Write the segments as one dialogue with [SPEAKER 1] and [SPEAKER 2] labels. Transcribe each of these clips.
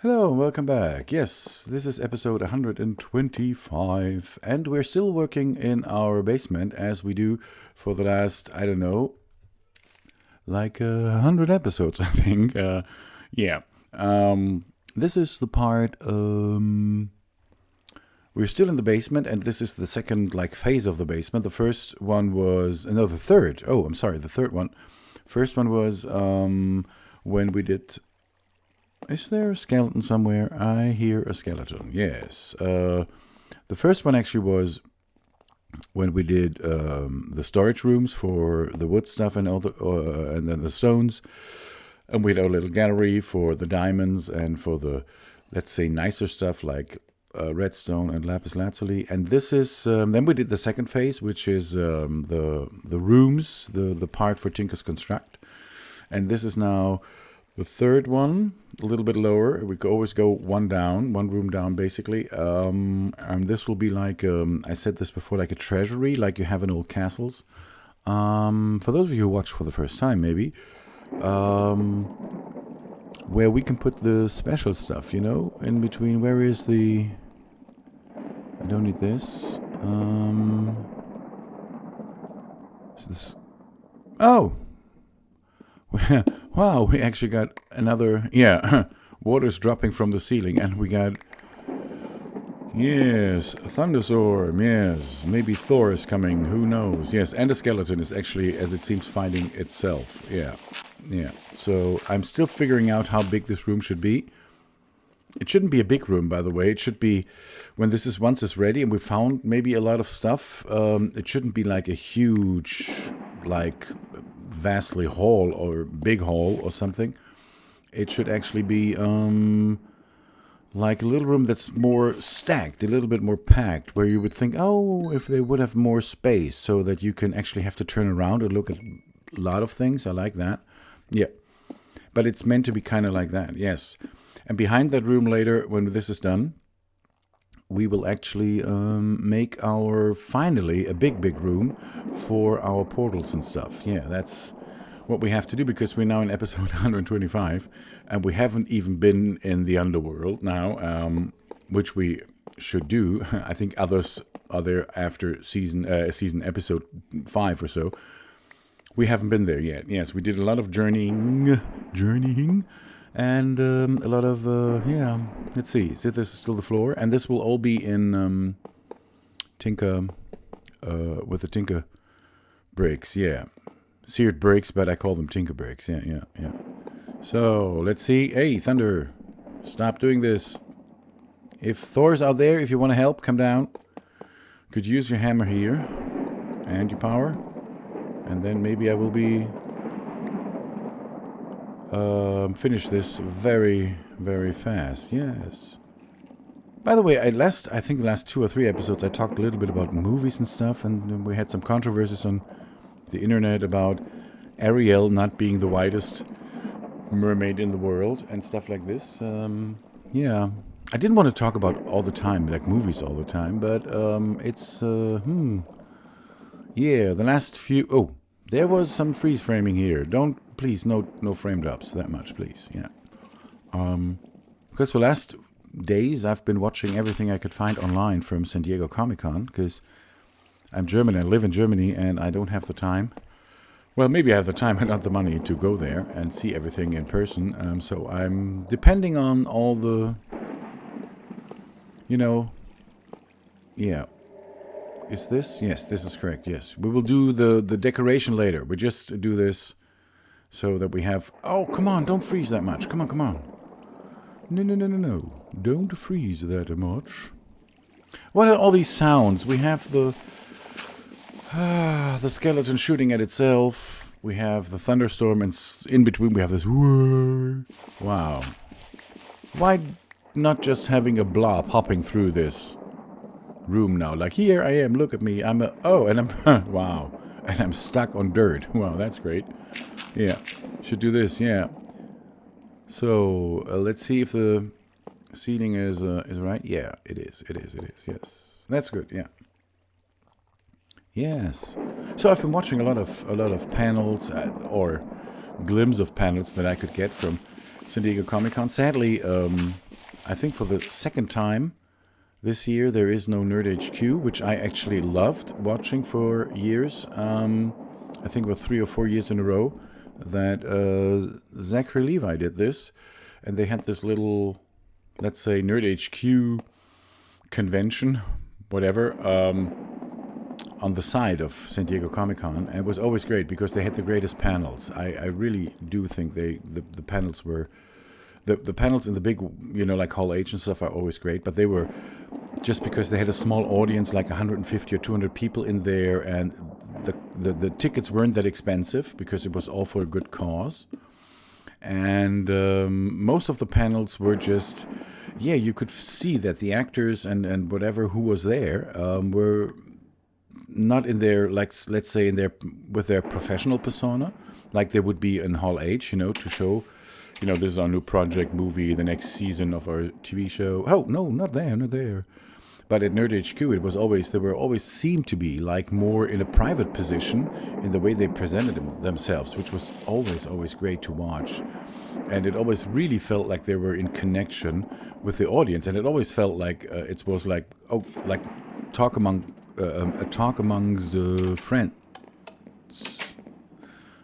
[SPEAKER 1] Hello, welcome back. Yes, this is episode 125, and we're still working in our basement as we do for the last, I don't know, like 100 episodes, I think. Yeah. This is the part, we're still in the basement, and this is the second, phase of the basement. The first one was, no, the third. Oh, I'm sorry, the third one. First one was when we did. Is there a skeleton somewhere? I hear a skeleton. Yes. The first one actually was when we did the storage rooms for the wood stuff and all and then the stones, and we had our little gallery for the diamonds and for the, let's say, nicer stuff like redstone and lapis lazuli. And this is then we did the second phase, which is the rooms, the part for Tinker's Construct, and this is now the third one, a little bit lower. We could always go one room down, basically. And this will be like, I said this before, like a treasury, like you have in old castles. For those of you who watch for the first time, maybe, where we can put the special stuff, in between. Where is the... I don't need this. Is this... Oh! Wow, we actually got another, water's dropping from the ceiling, and we got, yes, a thunderstorm, yes, maybe Thor is coming, who knows, yes, and a skeleton is actually, as it seems, finding itself, yeah, so I'm still figuring out how big this room should be. It shouldn't be a big room, by the way. It should be, when this is once it's ready and we found maybe a lot of stuff, it shouldn't be like a huge, vastly hall or big hall or something. It should actually be like a little room that's more stacked, a little bit more packed, where you would think, oh, if they would have more space so that you can actually have to turn around and look at a lot of things. I like that. Yeah. But it's meant to be kind of like that, yes. And behind that room later, when this is done, we will actually make finally, a big room for our portals and stuff. Yeah, that's what we have to do, because we're now in episode 125, and we haven't even been in the underworld now, which we should do. I think others are there after season episode 5 or so. We haven't been there yet. Yes, we did a lot of journeying, and a lot of, let's see, so this is still the floor, and this will all be in Tinker, with the Tinker bricks, yeah. Seared bricks, but I call them Tinker bricks, yeah. So, let's see, hey, Thunder, stop doing this. If Thor's out there, if you want to help, come down. Could use your hammer here, and your power, and then maybe I will be... finish this very, very fast. Yes. By the way, I think the last 2 or 3 episodes I talked a little bit about movies and stuff, and we had some controversies on the internet about Ariel not being the whitest mermaid in the world and stuff like this. Yeah. I didn't want to talk about all the time, like movies all the time, but it's yeah, the last few... Oh, there was some freeze framing here. Please, no frame drops that much, please. Yeah. Because for the last days I've been watching everything I could find online from San Diego Comic-Con, because I'm German, I live in Germany, and I don't have the time. Well, maybe I have the time and not the money to go there and see everything in person. So I'm depending on all the, yeah. Is this? Yes, this is correct, yes. We will do the decoration later. We just do this so that we have... Oh, come on, don't freeze that much. Come on. No. Don't freeze that much. What are all these sounds? We have the skeleton shooting at itself. We have the thunderstorm, and in between we have this... Wow. Why not just having a blob hopping through this room now? Like, here I am, look at me. Wow. And I'm stuck on dirt. Wow, that's great. Yeah, should do this, yeah. So, let's see if the ceiling is right. Yeah, it is, yes. That's good, yeah. Yes. So I've been watching a lot of panels, or glimpse of panels that I could get from San Diego Comic-Con. Sadly, I think for the second time this year there is no Nerd HQ, which I actually loved watching for years. I think it was 3 or 4 years in a row that Zachary Levi did this, and they had this little, let's say, Nerd HQ convention, whatever, on the side of San Diego Comic-Con, and it was always great because they had the greatest panels. I really do think the panels were the panels in the big, like Hall H and stuff are always great, but they were just because they had a small audience, like 150 or 200 people in there, and the tickets weren't that expensive because it was all for a good cause. And most of the panels were just, you could see that the actors and whatever who was there were not in their, like, let's say with their professional persona, like they would be in Hall H, to show, this is our new project movie, the next season of our TV show. Oh, no, not there. But at Nerd HQ, they were always seemed to be like more in a private position in the way they presented themselves, which was always great to watch. And it always really felt like they were in connection with the audience. And it always felt like it was like, talk amongst the friends.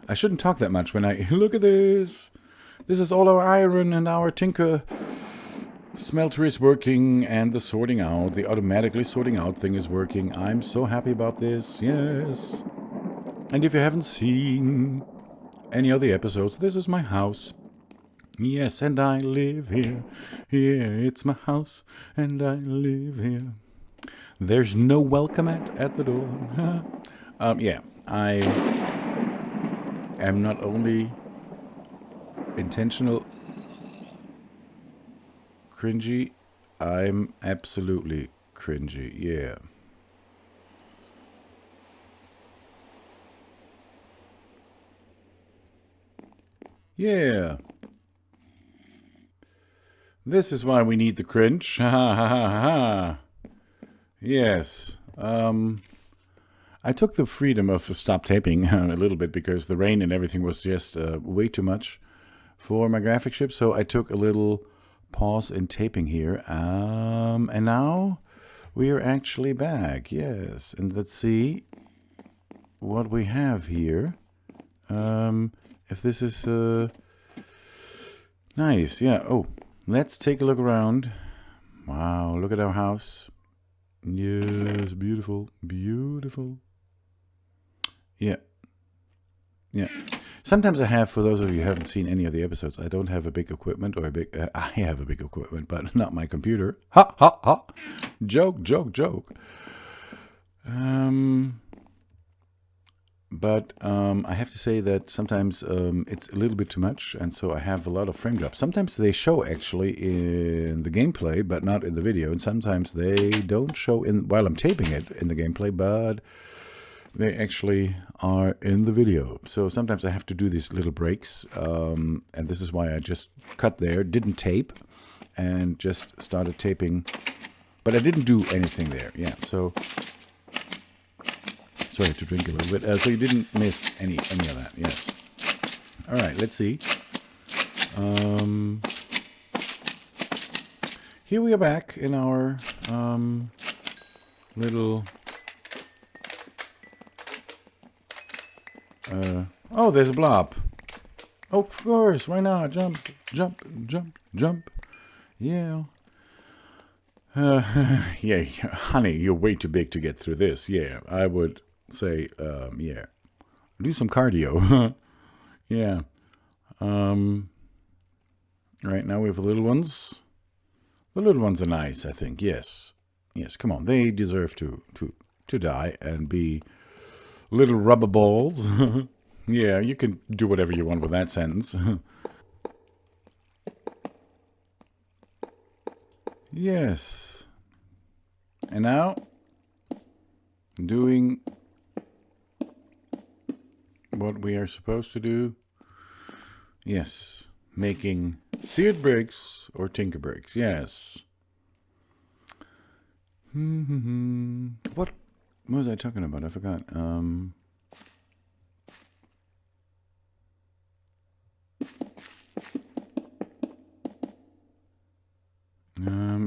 [SPEAKER 1] I shouldn't talk that much when I look at this. This is all our iron, and our tinker smelter is working, and the automatically sorting out thing is working. I'm so happy about this, yes. And if you haven't seen any of the episodes, this is my house. Yes, and I live here. Yeah, it's my house, and I live here. There's no welcome at the door. I am not only intentional cringy, I'm absolutely cringy, yeah. Yeah. This is why we need the cringe. Ha ha ha ha. Yes. I took the freedom of stop taping a little bit because the rain and everything was just way too much for my graphic chip, so I took a little pause in taping here. And now we are actually back, yes. And let's see what we have here. If this is nice, yeah. Oh, let's take a look around. Wow, look at our house. Yes, beautiful, beautiful. Yeah. Sometimes I have, for those of you who haven't seen any of the episodes, I don't have a big equipment or I have a big equipment, but not my computer. Ha, ha, ha. Joke. But I have to say that sometimes it's a little bit too much, and so I have a lot of frame drops. Sometimes they show actually in the gameplay, but not in the video, and sometimes they don't show while I'm taping it in the gameplay, but they actually are in the video. So sometimes I have to do these little breaks, and this is why I just cut there, didn't tape, and just started taping. But I didn't do anything there, yeah. So sorry to drink a little bit. So you didn't miss any of that, yes. All right, let's see. Here we are back in our little... oh, there's a blob. Oh, of course, why not? Jump. Yeah. Yeah, honey, you're way too big to get through this. Yeah, I would say, yeah. Do some cardio. Yeah. Right now we have the little ones. The little ones are nice, I think. Yes, come on. They deserve to die and be little rubber balls. Yeah, you can do whatever you want with that sentence. Yes. And now, doing what we are supposed to do. Yes, making seared bricks or tinker bricks. Yes. What was I talking about? I forgot.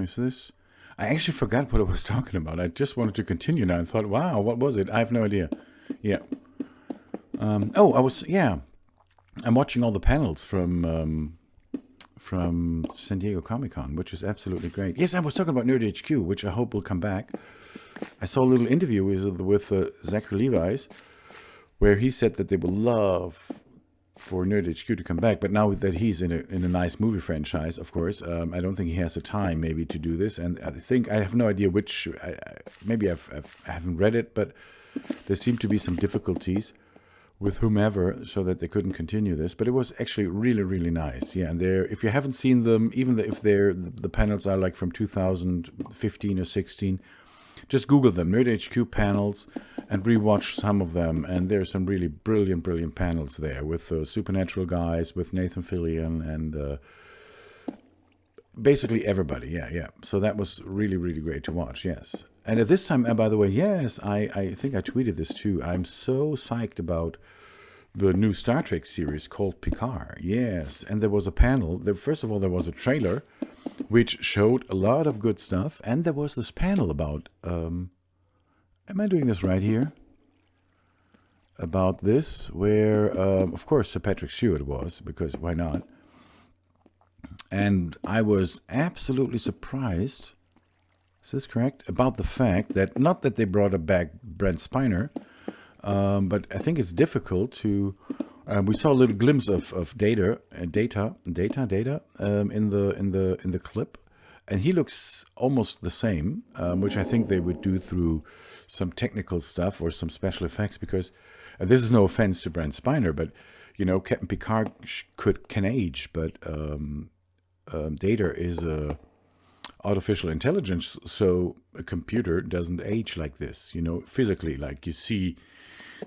[SPEAKER 1] Is this? I actually forgot what I was talking about. I just wanted to continue now. I thought, wow, what was it? I have no idea. Yeah. I'm watching all the panels from San Diego Comic-Con, which is absolutely great. Yes, I was talking about Nerd HQ, which I hope will come back. I saw a little interview with Zachary Levi's, where he said that they would love for Nerd HQ to come back, but now that he's in a nice movie franchise, of course, I don't think he has the time maybe to do this. And I have no idea which. Maybe I haven't read it, but there seem to be some difficulties with whomever, so that they couldn't continue this. But it was actually really, really nice. Yeah, and if you haven't seen them, even if the panels are like from 2015 or 16, just Google them, Nerd HQ panels, and rewatch some of them. And there's some really brilliant, brilliant panels there with Supernatural guys, with Nathan Fillion, and basically everybody. Yeah. So that was really, really great to watch. Yes. And at this time, by the way, yes, I think I tweeted this too. I'm so psyched about the new Star Trek series called Picard. Yes, and there was a panel. First of all, there was a trailer which showed a lot of good stuff, and there was this panel about. Am I doing this right here? About this, where of course Sir Patrick Stewart was, because why not? And I was absolutely surprised. Is this correct? About the fact that, not that they brought back Brent Spiner, but I think it's difficult to. We saw a little glimpse of data in the clip, and he looks almost the same, which I think they would do through some technical stuff or some special effects. Because this is no offense to Brent Spiner, but Captain Picard can age, but Data is a artificial intelligence, so a computer doesn't age like this, physically. Like you see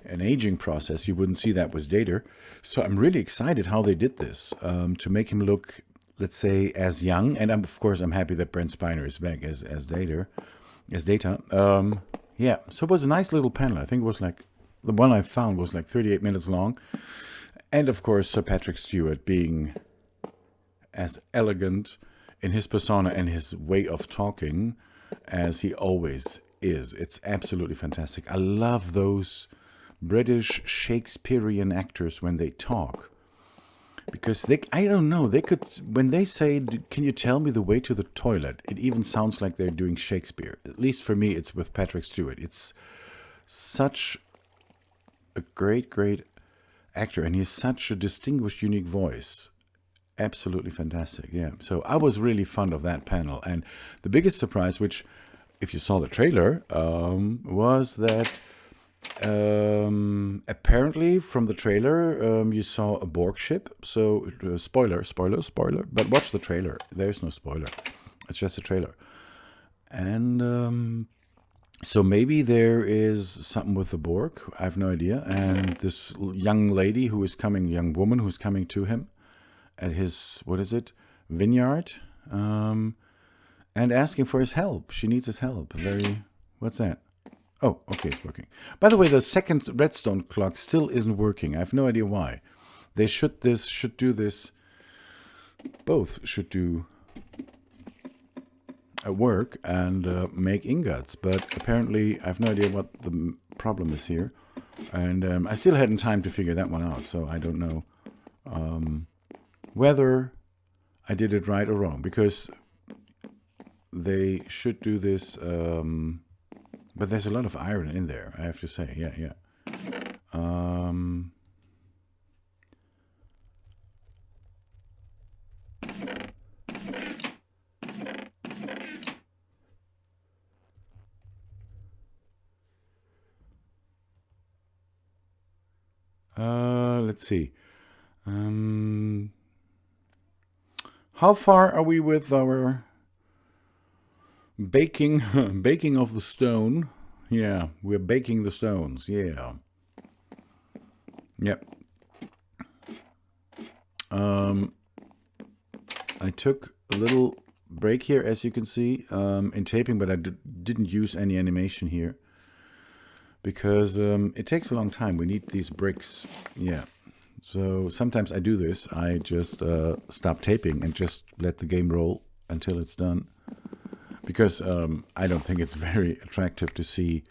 [SPEAKER 1] an aging process, you wouldn't see that with Data. So I'm really excited how they did this, to make him look, let's say, as young. And of course, I'm happy that Brent Spiner is back as Data. Yeah, so it was a nice little panel. I think it was like, the one I found was like 38 minutes long. And of course, Sir Patrick Stewart being as elegant in his persona and his way of talking as he always is. It's absolutely fantastic. I love those British Shakespearean actors when they talk, because I don't know, they could, when they say, can you tell me the way to the toilet, it even sounds like they're doing Shakespeare. At least for me, it's with Patrick Stewart. It's such a great, great actor, and he has such a distinguished, unique voice. Absolutely fantastic. Yeah, so I was really fond of that panel. And the biggest surprise, which, if you saw the trailer, was that apparently from the trailer you saw a Borg ship. So spoiler, but watch the trailer. There's no spoiler, it's just a trailer. And so maybe there is something with the Borg, I have no idea. And this young lady young woman who's coming to him at his, vineyard, and asking for his help. She needs his help. What's that? Oh, okay, it's working. By the way, the second redstone clock still isn't working. I have no idea why. They should do this. Both should do work and make ingots, but apparently I have no idea what the problem is here. And I still hadn't time to figure that one out, so I don't know whether I did it right or wrong, because they should do this, but there's a lot of iron in there, I have to say. Yeah. Let's see. How far are we with our baking of the stone? Yeah, we're baking the stones. Yeah. Yep. I took a little break here, as you can see, in taping, but I didn't use any animation here because it takes a long time. We need these bricks. Yeah. So sometimes I do this. I just stop taping and just let the game roll until it's done. because I don't think it's very attractive to see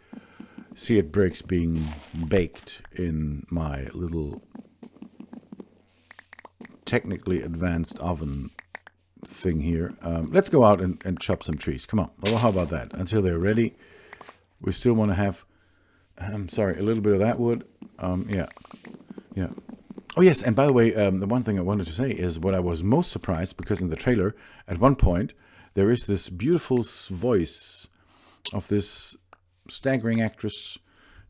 [SPEAKER 1] it bricks being baked in my little technically advanced oven thing here. Let's go out and chop some trees. Come on. Well, how about that? Until they're ready, we still want to have, sorry, a little bit of that wood. Yeah. Oh, yes. And by the way, the one thing I wanted to say is what I was most surprised, because in the trailer, at one point, there is this beautiful voice of this staggering actress.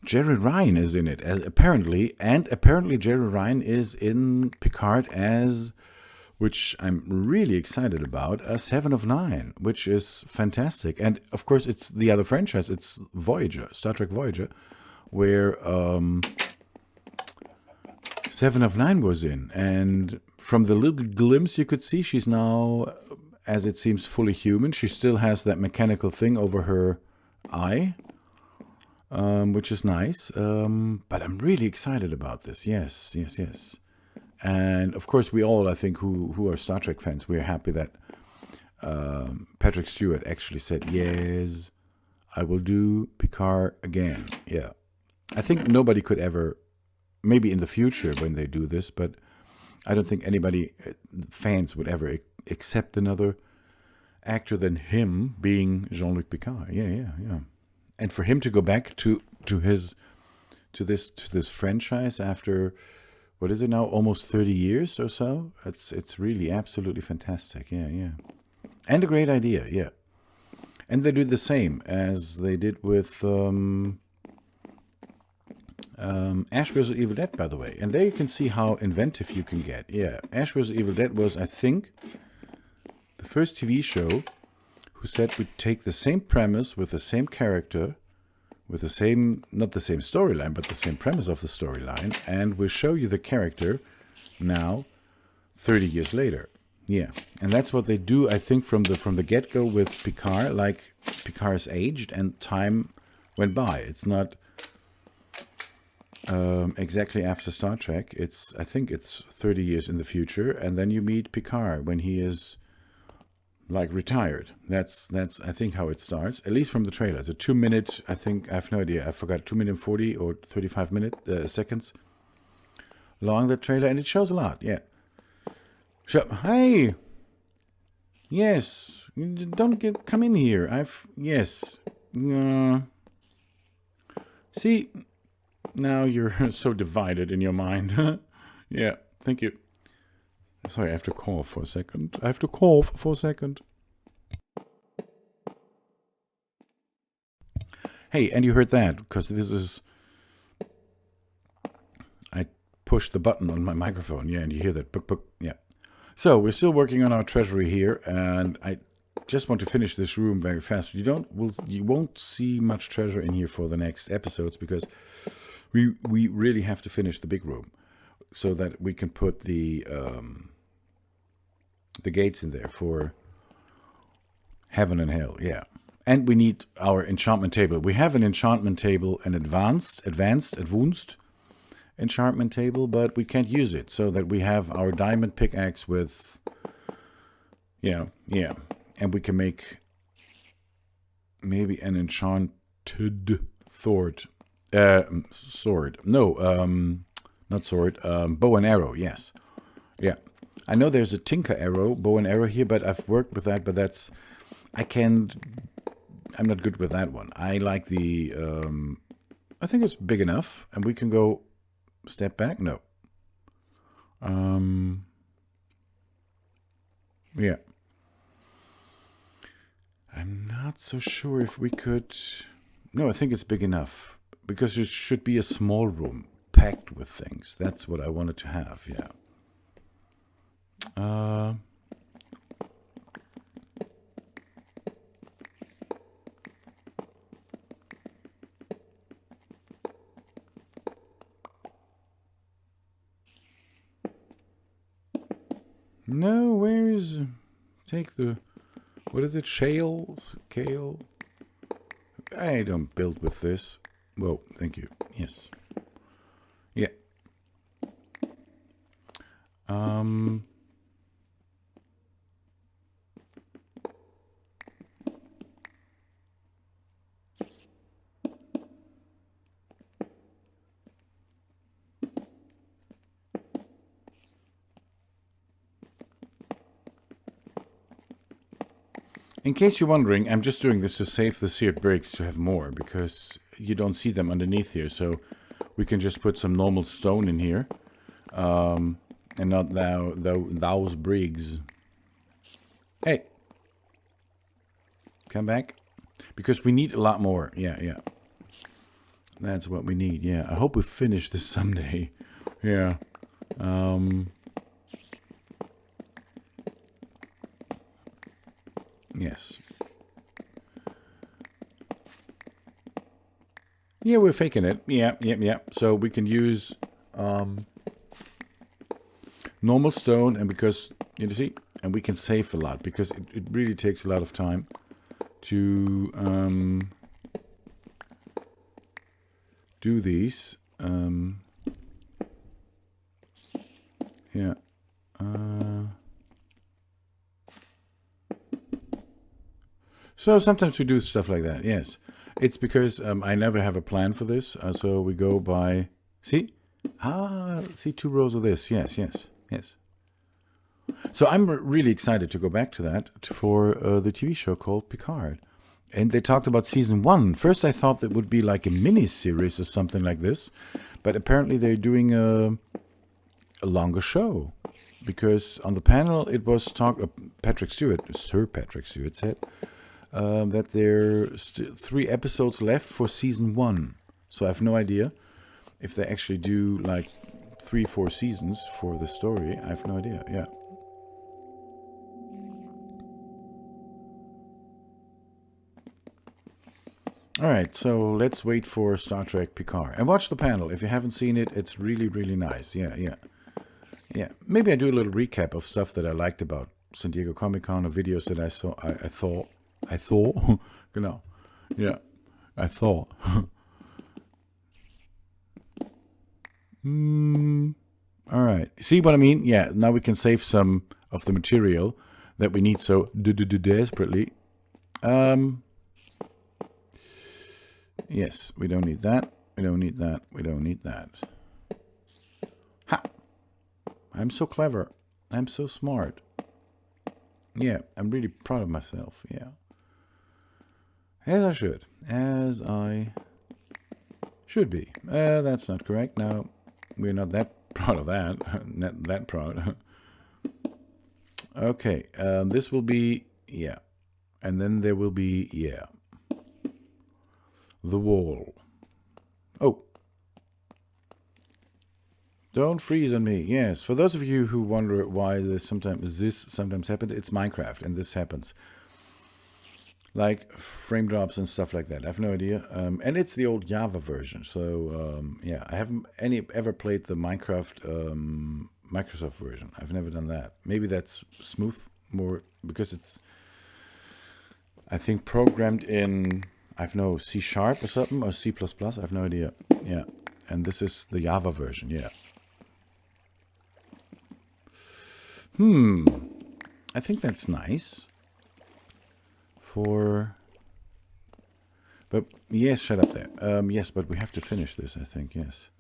[SPEAKER 1] Jerry Ryan is in it, apparently. And apparently Jerry Ryan is in Picard as, which I'm really excited about, a 7 of 9, which is fantastic. And, of course, it's the other franchise. It's Voyager, Star Trek Voyager, where 7 of 9 was in. And from the little glimpse you could see, she's now, as it seems, fully human. She still has that mechanical thing over her eye, which is nice. But I'm really excited about this. Yes. And, of course, we all, I think, who are Star Trek fans, we're happy that Patrick Stewart actually said, yes, I will do Picard again. Yeah. I think nobody could ever, maybe in the future when they do this, but I don't think anybody, fans, would ever accept another actor than him being Jean-Luc Picard. Yeah. And for him to go back to this franchise after, what is it now, almost 30 years or so? It's really absolutely fantastic. Yeah. And a great idea, yeah. And they do the same as they did with Ash vs. Evil Dead, by the way. And there you can see how inventive you can get. Yeah, Ash vs. Evil Dead was, I think, the first TV show who said we'd take the same premise with the same character, with the same, not the same storyline, but the same premise of the storyline, and we'll show you the character now 30 years later. Yeah, and that's what they do, I think, from the get-go with Picard. Like, Picard's aged and time went by. It's not exactly after Star Trek. I think it's 30 years in the future, and then you meet Picard when he is, like, retired. That's I think how it starts, at least from the trailer. It's a 2-minute, I think, I have no idea, I forgot, 2-minute 40 or 35 seconds long, the trailer, and it shows a lot. Yeah. Hey, yes, don't come in here. Yes. See, now you're so divided in your mind. Yeah, thank you. Sorry, I have to cough for a second. Hey, and you heard that, because this is... I pushed the button on my microphone, yeah, and you hear that book, yeah. So, we're still working on our treasury here, and I just want to finish this room very fast. You won't see much treasure in here for the next episodes, because we really have to finish the big room, so that we can put the gates in there for heaven and hell, yeah. And we need our enchantment table. We have an enchantment table, an advanced enchantment table, but we can't use it, so that we have our diamond pickaxe with, yeah, and we can make maybe an enchanted sword. No, not sword, bow and arrow, yes. Yeah. I know there's a Tinker arrow, bow and arrow here, but I've worked with that, but I'm not good with that one. I like the, I think it's big enough, and we can go step back. No. Yeah. I'm not so sure if we could... No, I think it's big enough, because it should be a small room packed with things. That's what I wanted to have, yeah. No, where is... Take the... What is it? Shales? Kale? I don't build with this. Whoa, thank you. Yes. Yeah. In case you're wondering, I'm just doing this to save the seared bricks to have more, because you don't see them underneath here, so we can just put some normal stone in here, and not those bricks. Hey, come back, because we need a lot more. Yeah, that's what we need. Yeah, I hope we finish this someday. Yeah. Yes. Yeah, we're faking it. Yeah. So we can use normal stone, and because you see, and we can save a lot, because it really takes a lot of time to do these. Yeah. So sometimes we do stuff like that. Yes, it's because I never have a plan for this. So we go by see, see 2 rows of this. Yes. So I'm really excited to go back to that for the TV show called Picard. And they talked about season 1. First I thought that would be like a mini-series or something like this. But apparently they're doing a longer show. Because on the panel it was talked, Sir Patrick Stewart said, that there are 3 episodes left for season 1. So I have no idea if they actually do like 3-4 seasons for the story. I have no idea, yeah. Alright, so let's wait for Star Trek Picard. And watch the panel. If you haven't seen it, it's really, really nice. Yeah. Maybe I do a little recap of stuff that I liked about San Diego Comic-Con, or videos that I saw. I thought. Genau. Yeah. I thought. Alright. See what I mean? Yeah, now we can save some of the material that we need so desperately. Yes, we don't need that. We don't need that. Ha! I'm so clever. I'm so smart. Yeah, I'm really proud of myself. Yeah. As I should. As I should be. That's not correct. No, we're not that proud of that. Not that proud. Okay, this will be, yeah. And then there will be, yeah. The wall. Oh. Don't freeze on me. Yes, for those of you who wonder why this sometimes happens, it's MineCraft, and this happens. Like frame drops and stuff like that. I have no idea. And it's the old Java version. So yeah, I haven't ever played the Minecraft Microsoft version. I've never done that. Maybe that's smooth more because it's, I think, programmed in, I have no C# or something, or C++. I have no idea. Yeah, and this is the Java version. Yeah. I think that's nice. But yes, shut up there. Yes, but we have to finish this, I think, yes.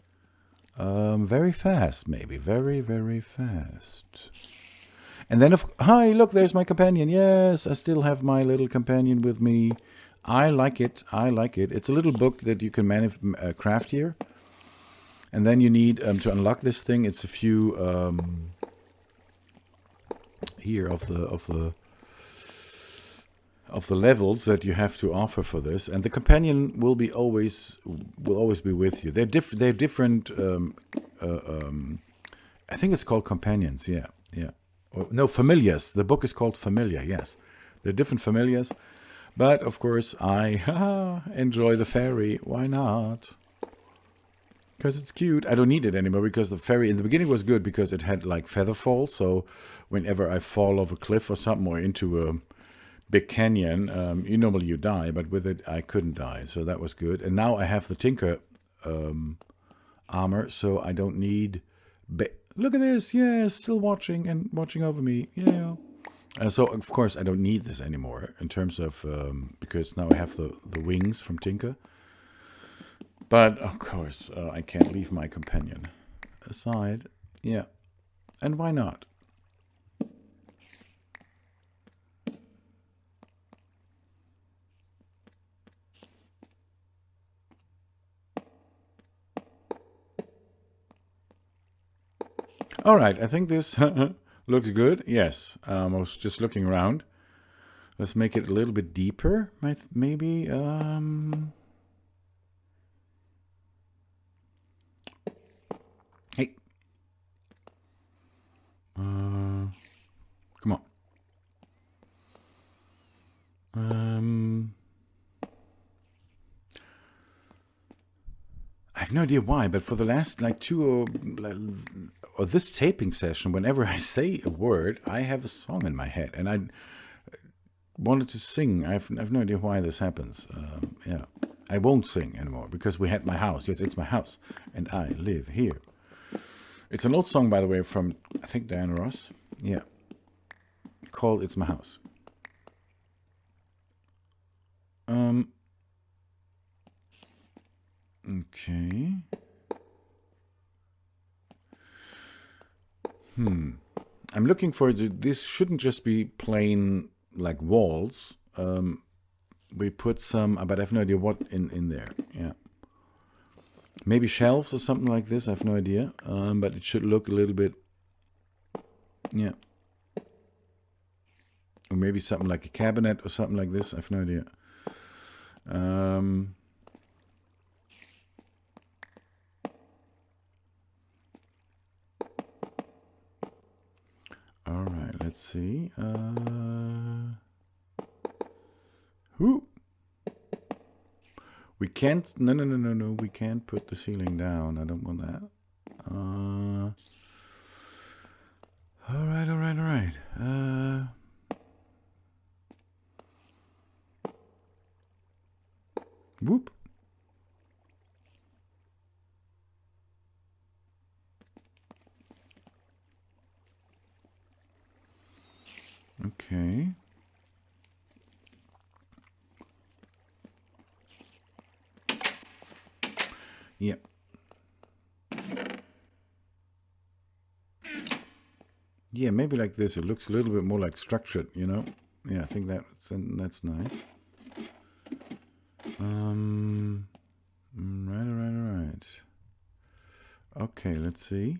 [SPEAKER 1] Very fast, maybe. Very, very fast. And then, hi, look, there's my companion. Yes, I still have my little companion with me. I like it. It's a little book that you can craft here. And then you need, to unlock this thing, it's a few, here of the levels that you have to offer for this, and the companion will always be with you. They're different. I think it's called companions. Yeah. Or, no, familiars. The book is called Familiar. Yes, they're different familiars, but of course I enjoy the fairy. Why not? Because it's cute. I don't need it anymore because the fairy in the beginning was good because it had like feather fall. So whenever I fall off a cliff or something or into a big canyon, normally you die, but with it I couldn't die, so that was good. And now I have the Tinker armor, so I don't need. Look at this, yeah, still watching over me, yeah. So of course I don't need this anymore in terms of because now I have the wings from Tinker. But of course I can't leave my companion aside, yeah. And why not? All right, I think this looks good. Yes, I was just looking around. Let's make it a little bit deeper, maybe. Hey. Come on. I have no idea why, but for the last like or this taping session, whenever I say a word, I have a song in my head, and I wanted to sing. I've no idea why this happens. Yeah, I won't sing anymore because we had my house. Yes, it's my house, and I live here. It's an old song, by the way, from I think Diana Ross. Yeah, called "It's My House." Okay. I'm looking for this shouldn't just be plain like walls. We put some, but I have no idea what in there. Yeah. Maybe shelves or something like this. I have no idea. But it should look a little bit, yeah. Or maybe something like a cabinet or something like this. I have no idea. All right, let's see. Who? We can't. No. We can't put the ceiling down. I don't want that. All right. Whoop. Okay. Yeah. Yeah, maybe like this. It looks a little bit more like structured, you know? Yeah, I think that's nice. Right. Okay, let's see.